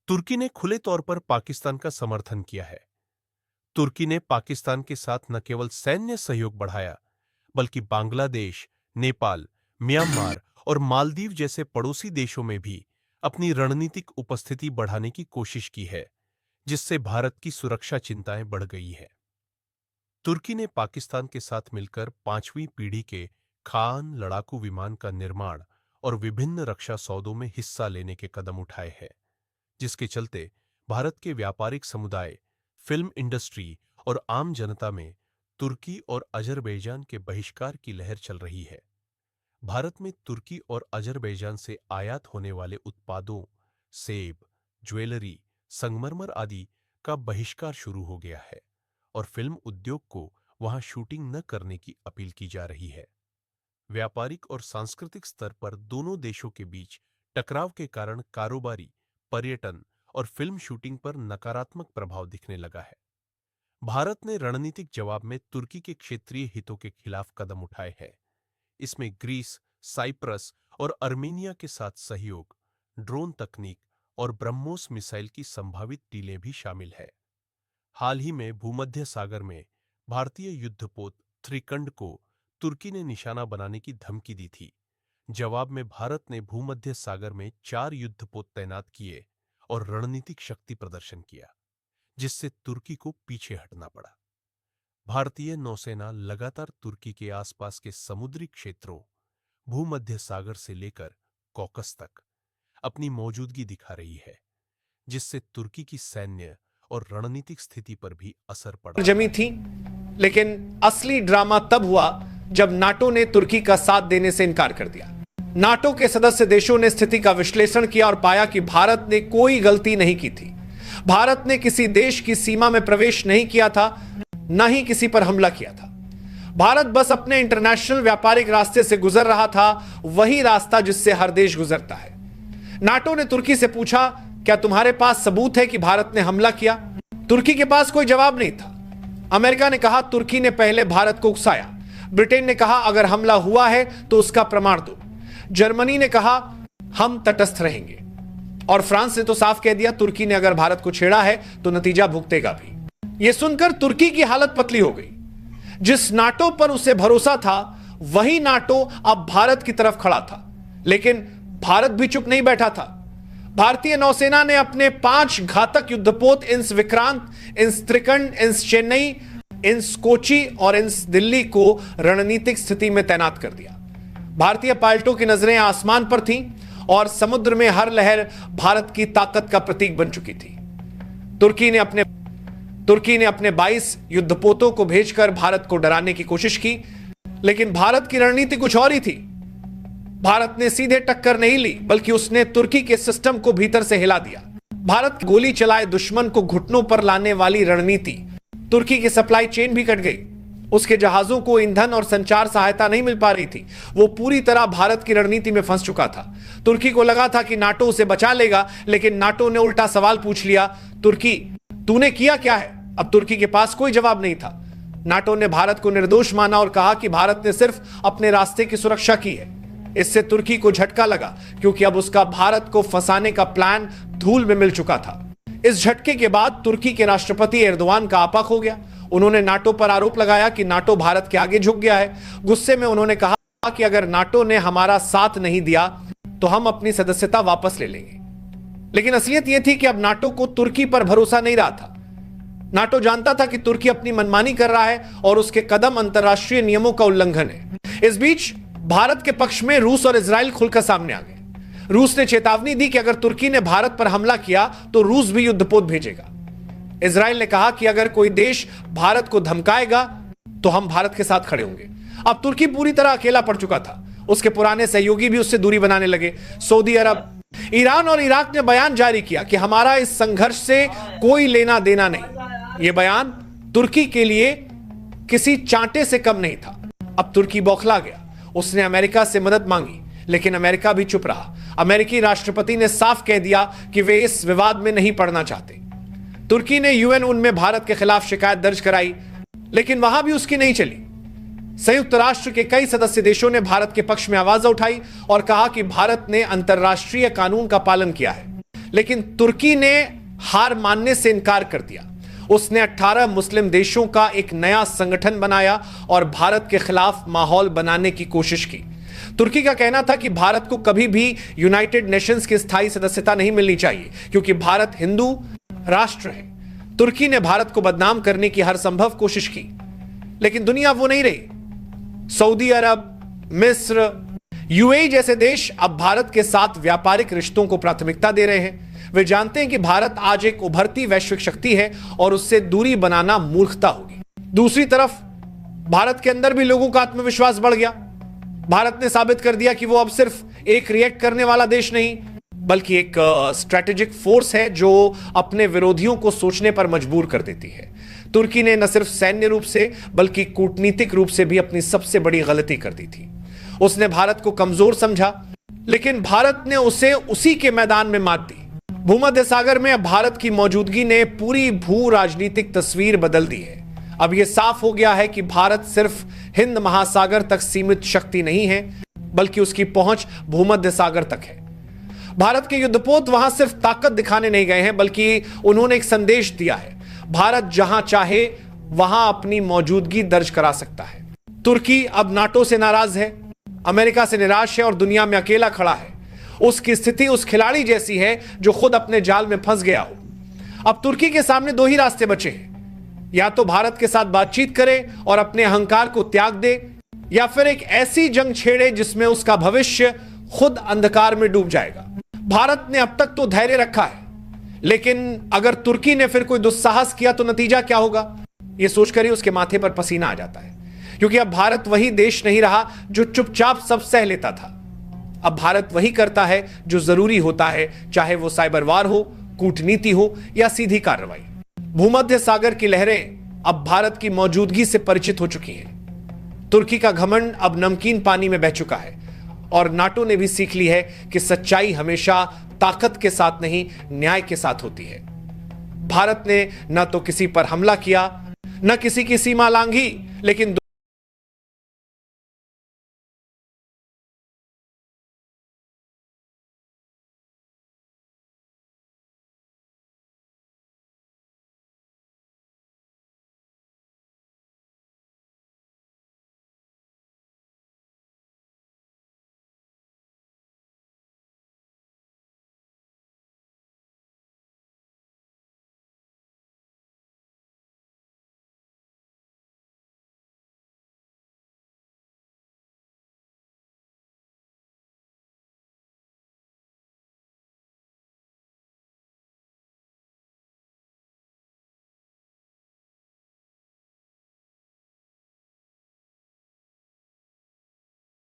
तुर्की ने खुले तौर पर पाकिस्तान का समर्थन किया है। तुर्की ने पाकिस्तान के साथ न केवल सैन्य सहयोग बढ़ाया, बल्कि बांग्लादेश, नेपाल, म्यांमार और मालदीव जैसे पड़ोसी देशों में भी अपनी रणनीतिक उपस्थिति बढ़ाने की कोशिश की है, जिससे भारत की सुरक्षा चिंताएं बढ़ गई है। तुर्की ने पाकिस्तान के साथ मिलकर 5वीं पीढ़ी के खान लड़ाकू विमान का निर्माण और विभिन्न रक्षा सौदों में हिस्सा लेने के कदम उठाए हैं, जिसके चलते भारत के व्यापारिक समुदाय, फिल्म इंडस्ट्री और आम जनता में तुर्की और अजरबैजान के बहिष्कार की लहर चल रही है। भारत में तुर्की और अजरबैजान से आयात होने वाले उत्पादों, सेब, ज्वेलरी, संगमरमर आदि का बहिष्कार शुरू हो गया है और फिल्म उद्योग को वहां शूटिंग न करने की अपील की जा रही है। व्यापारिक और सांस्कृतिक स्तर पर दोनों देशों के बीच टकराव के कारण कारोबारी, पर्यटन और फिल्म शूटिंग पर नकारात्मक प्रभाव दिखने लगा है। भारत ने रणनीतिक जवाब में तुर्की के क्षेत्रीय हितों के खिलाफ कदम उठाए हैं। इसमें ग्रीस, साइप्रस और अर्मेनिया के साथ सहयोग, ड्रोन तकनीक और ब्रह्मोस मिसाइल की संभावित डीलें भी शामिल है। हाल ही में भूमध्य सागर में भारतीय युद्धपोत त्रिकंड को तुर्की ने निशाना बनाने की धमकी दी थी। जवाब में भारत ने भूमध्य सागर में 4 युद्धपोत तैनात किए और रणनीतिक शक्ति प्रदर्शन किया, जिससे तुर्की को पीछे हटना पड़ा। भारतीय नौसेना लगातार तुर्की के आसपास के समुद्री क्षेत्रों, भूमध्य सागर से लेकर कॉकस तक अपनी मौजूदगी दिखा रही है, जिससे तुर्की की सैन्य और रणनीतिक स्थिति पर भी असर पड़ा। जमी थी, लेकिन असली ड्रामा तब हुआ जब नाटो ने तुर्की का साथ देने से इनकार कर दिया। नाटो के सदस्य देशों ने स्थिति का विश्लेषण किया और पाया कि भारत ने कोई गलती नहीं की थी। भारत ने किसी देश की सीमा में प्रवेश नहीं किया था, न ही किसी पर हमला किया था। भारत बस अपने इंटरनेशनल व्यापारिक रास्ते से गुजर रहा था, वही रास्ता जिससे हर देश गुजरता है। नाटो ने तुर्की से पूछा, क्या तुम्हारे पास सबूत है कि भारत ने हमला किया? तुर्की के पास कोई जवाब नहीं था। अमेरिका ने कहा, तुर्की ने पहले भारत को उकसाया। ब्रिटेन ने कहा, अगर हमला हुआ है तो उसका प्रमाण दो। जर्मनी ने कहा, हम तटस्थ रहेंगे। और फ्रांस ने तो साफ कह दिया, तुर्की ने अगर भारत को छेड़ा है तो नतीजा भुगतेगा भी। यह सुनकर तुर्की की हालत पतली हो गई। जिस नाटो पर उसे भरोसा था, वही नाटो अब भारत की तरफ खड़ा था। लेकिन भारत भी चुप नहीं बैठा था। भारतीय नौसेना ने अपने 5 घातक युद्धपोत इंस विक्रांत, इंस त्रिकंड, इंस चेन्नई, इंस कोची और इंस दिल्ली को रणनीतिक स्थिति में तैनात कर दिया। भारतीय पायलटों की नजरें आसमान पर थीं और समुद्र में हर लहर भारत की ताकत का प्रतीक बन चुकी थी। तुर्की ने अपने 22 युद्धपोतों को भेजकर भारत को डराने की कोशिश की, लेकिन भारत की रणनीति कुछ और ही थी। भारत ने सीधे टक्कर नहीं ली, बल्कि उसने तुर्की के सिस्टम को भीतर से हिला दिया। भारत गोली चलाए दुश्मन को घुटनों पर लाने वाली रणनीति। तुर्की की सप्लाई चेन भी कट गई। उसके जहाजों को ईंधन और संचार सहायता नहीं मिल पा रही थी। वो पूरी तरह भारत की रणनीति में फंस चुका था। तुर्की को लगा था कि नाटो उसे बचा लेगा, लेकिन नाटो ने उल्टा सवाल पूछ लिया, तुर्की तूने किया क्या है? अब तुर्की के पास कोई जवाब नहीं था। नाटो ने भारत को निर्दोष माना और कहा कि भारत ने सिर्फ अपने रास्ते की सुरक्षा की है। इससे तुर्की को झटका लगा, क्योंकि अब उसका भारत को फंसाने का प्लान धूल में मिल चुका था। इस झटके के बाद तुर्की के राष्ट्रपति एर्दोआन का आपा खो गया। उन्होंने नाटो पर आरोप लगाया कि नाटो भारत के आगे झुक गया है। गुस्से में उन्होंने कहा कि अगर नाटो ने हमारा साथ नहीं दिया तो हम अपनी सदस्यता वापस ले लेंगे। लेकिन असलियत यह थी कि अब नाटो को तुर्की पर भरोसा नहीं रहा था। नाटो जानता था कि तुर्की अपनी मनमानी कर रहा है और उसके कदम अंतरराष्ट्रीय नियमों का उल्लंघन है। इस बीच भारत के पक्ष में रूस और इजराइल खुलकर सामने आ गए। रूस ने चेतावनी दी कि अगर तुर्की ने भारत पर हमला किया तो रूस भी युद्धपोत भेजेगा। इजराइल ने कहा कि अगर कोई देश भारत को धमकाएगा तो हम भारत के साथ खड़े होंगे। अब तुर्की पूरी तरह अकेला पड़ चुका था। उसके पुराने सहयोगी भी उससे दूरी बनाने लगे। सऊदी अरब, ईरान और इराक ने बयान जारी किया कि हमारा इस संघर्ष से कोई लेना देना नहीं। यह बयान तुर्की के लिए किसी चांटे से कम नहीं था। अब तुर्की बौखला गया। उसने अमेरिका से मदद मांगी, लेकिन अमेरिका भी चुप रहा। अमेरिकी राष्ट्रपति ने साफ कह दिया कि वे इस विवाद में नहीं पड़ना चाहते। तुर्की ने यूएन में भारत के खिलाफ शिकायत दर्ज कराई, लेकिन वहां भी उसकी नहीं चली। संयुक्त राष्ट्र के कई सदस्य देशों ने भारत के पक्ष में आवाज उठाई और कहा कि भारत ने अंतर्राष्ट्रीय कानून का पालन किया है। लेकिन तुर्की ने हार मानने से इनकार कर दिया। उसने 18 मुस्लिम देशों का एक नया संगठन बनाया और भारत के खिलाफ माहौल बनाने की कोशिश की। तुर्की का कहना था कि भारत को कभी भी यूनाइटेड नेशंस की स्थायी सदस्यता नहीं मिलनी चाहिए क्योंकि भारत हिंदू राष्ट्र है। तुर्की ने भारत को बदनाम करने की हर संभव कोशिश की, लेकिन दुनिया वो नहीं रही। सऊदी अरब, मिस्र, यूएई जैसे देश अब भारत के साथ व्यापारिक रिश्तों को प्राथमिकता दे रहे हैं। वे जानते हैं कि भारत आज एक उभरती वैश्विक शक्ति है और उससे दूरी बनाना मूर्खता होगी। दूसरी तरफ भारत के अंदर भी लोगों का आत्मविश्वास बढ़ गया। भारत ने साबित कर दिया कि वो अब सिर्फ एक रिएक्ट करने वाला देश नहीं बल्कि एक स्ट्रैटेजिक फोर्स है जो अपने विरोधियों को सोचने पर मजबूर कर देती है। तुर्की ने न सिर्फ सैन्य रूप से बल्कि कूटनीतिक रूप से भी अपनी सबसे बड़ी गलती कर दी थी। उसने भारत को कमजोर समझा, लेकिन भारत ने उसे उसी के मैदान में मात दी। भूमध्य सागर में अब भारत की मौजूदगी ने पूरी भू राजनीतिक तस्वीर बदल दी है। अब यह साफ हो गया है कि भारत सिर्फ हिंद महासागर तक सीमित शक्ति नहीं है बल्कि उसकी पहुंच भूमध्य सागर तक है। भारत के युद्धपोत वहां सिर्फ ताकत दिखाने नहीं गए हैं बल्कि उन्होंने एक संदेश दिया है। भारत जहां चाहे वहां अपनी मौजूदगी दर्ज करा सकता है। तुर्की अब नाटो से नाराज है, अमेरिका से निराश है और दुनिया में अकेला खड़ा है। उसकी स्थिति उस खिलाड़ी जैसी है जो खुद अपने जाल में फंस गया हो। अब तुर्की के सामने दो ही रास्ते बचे हैं, या तो भारत के साथ बातचीत करे और अपने अहंकार को त्याग दे, या फिर एक ऐसी जंग छेड़े जिसमें उसका भविष्य खुद अंधकार में डूब जाएगा। भारत ने अब तक तो धैर्य रखा है, लेकिन अगर तुर्की ने फिर कोई दुस्साहस किया तो नतीजा क्या होगा, यह सोचकर ही उसके माथे पर पसीना आ जाता है। क्योंकि अब भारत वही देश नहीं रहा जो चुपचाप सब सह लेता था। अब भारत वही करता है जो जरूरी होता है, चाहे वो साइबर वार हो, कूटनीति हो या सीधी कार्रवाई। भूमध्य सागर की लहरें अब भारत की मौजूदगी से परिचित हो चुकी हैं। तुर्की का घमंड अब नमकीन पानी में बह चुका है और नाटो ने भी सीख ली है कि सच्चाई हमेशा ताकत के साथ नहीं, न्याय के साथ होती है। भारत ने न तो किसी पर हमला किया, न किसी की सीमा लांघी, लेकिन